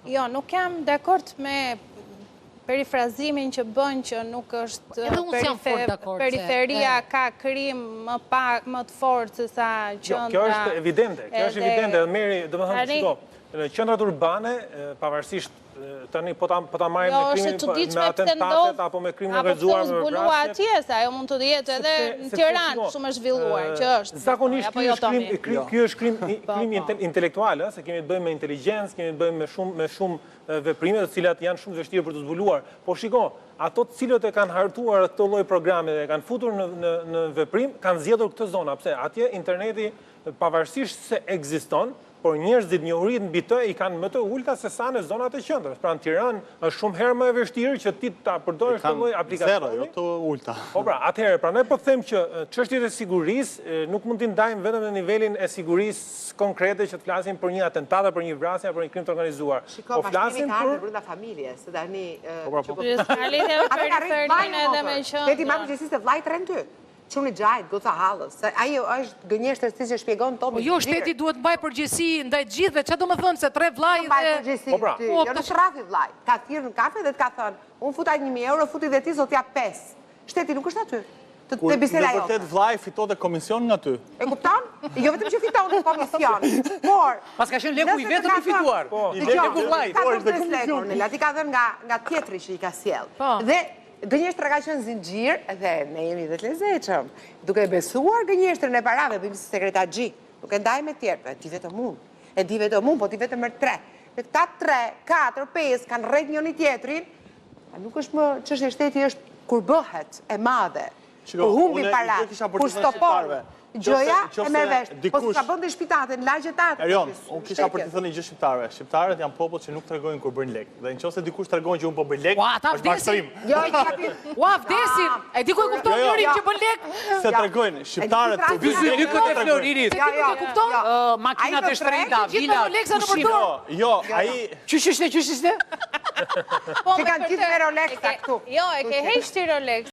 Jo, nuk jam dakord me perifrazimin që bën që nuk është periferia ka krim më të fortë se sa qendra. Kjo është evidente, Meri, domethënë shiko, në qendrat urbane, pavarësisht tani po ta marrim me krimin me atentatet apo me krimin e organizuar me vrasje atje, se ajo mund të jetë edhe në Tiranë shumë e zhvilluar, që është. Zakonisht ky është krim intelektual, se kemi të bëjmë me inteligjencë, kemi të bëjmë me shumë veprime të cilat janë shumë të vështira për të zbuluar. Po shiko, ato të cilët e kanë hartuar këto lloj programe dhe e kanë futur në veprim, kanë zgjedhur këtë zonë. Pse? Atje interneti pavarësisht se ekziston, por njerëzit njohurinë mbi të i kanë më të ulta se sa në zonat e qendrës. Pra në Tiranë është shumë herë më e vështirë që ti ta përdorësh këtë lloj aplikacioni. Zero, jo të ulta. Po pra, atëherë, prandaj po them që çështjet e sigurisë nuk mund t'i ndajmë vetëm në nivelin e sigurisë konkrete që të flasim për një atentat, për një vrasje apo një krim të organizuar. Po flasim për brenda familjes, se tani Ti më përgjithësisht të vllajt rën ty. Shumë i gjajt, goca hallës. Ajo është gënjeshtër si që shpjegon Tomi. Po jo, shteti duhet mbaj përgjegjësi ndaj të gjithëve. Çfarë do të thonë se 3 vllaj dhe mbaj përgjegjësi ty. Jo në shrafi vllaj. Ka thirrë në kafe dhe të ka thënë, unë futaj 1000 euro, futi dhe ti zot jap 5. Shteti nuk është aty. Te biseda jo. Kur vërtet vllai fiton te komision nga ty. E kupton? Jo vetëm që fiton te komision, por pas ka qenë leku i vetëm i fituar. Leku vllai, por është komision. Ti ka dhënë nga tjetri që i ka sjell. Dhe gënjeshtra ka qenë zinxhir dhe ne jemi dhe të lezetshëm. Duke besuar gënjeshtrën e parave, bëjmë si sekretarxhi, nuk e ndaj me tjerëve, di vetëm unë. E di vetëm unë, po di vetëm 3. Dhe këta 3, 4, 5 kanë rreth njëri tjetrin, nuk është më çështja e shteti është kur bëhet e madhe. Kur humbi para, kur stopon. Gjoja e merr vesh. Po s'ka bën dhe shpitatet, lagjet atë. Erion, unë kisha për të thënë një gjë shqiptarëve. Shqiptarët janë popull që nuk tregojnë kur bëjnë lek. Dhe nëse dikush tregon që unë po bëj lek, është bashkërim. Jo, i japin. Ua, vdesin. E di ku e kupton Florin që bën lek? Se tregojnë shqiptarët kur bëjnë lek e Florinit. Ja, kupton? Makinat e shtrenjta, vila, pushime. Jo, ai Ç'ishte? Që kanë gjithë me Rolex këtu. Jo, e ke heqë ti Rolex.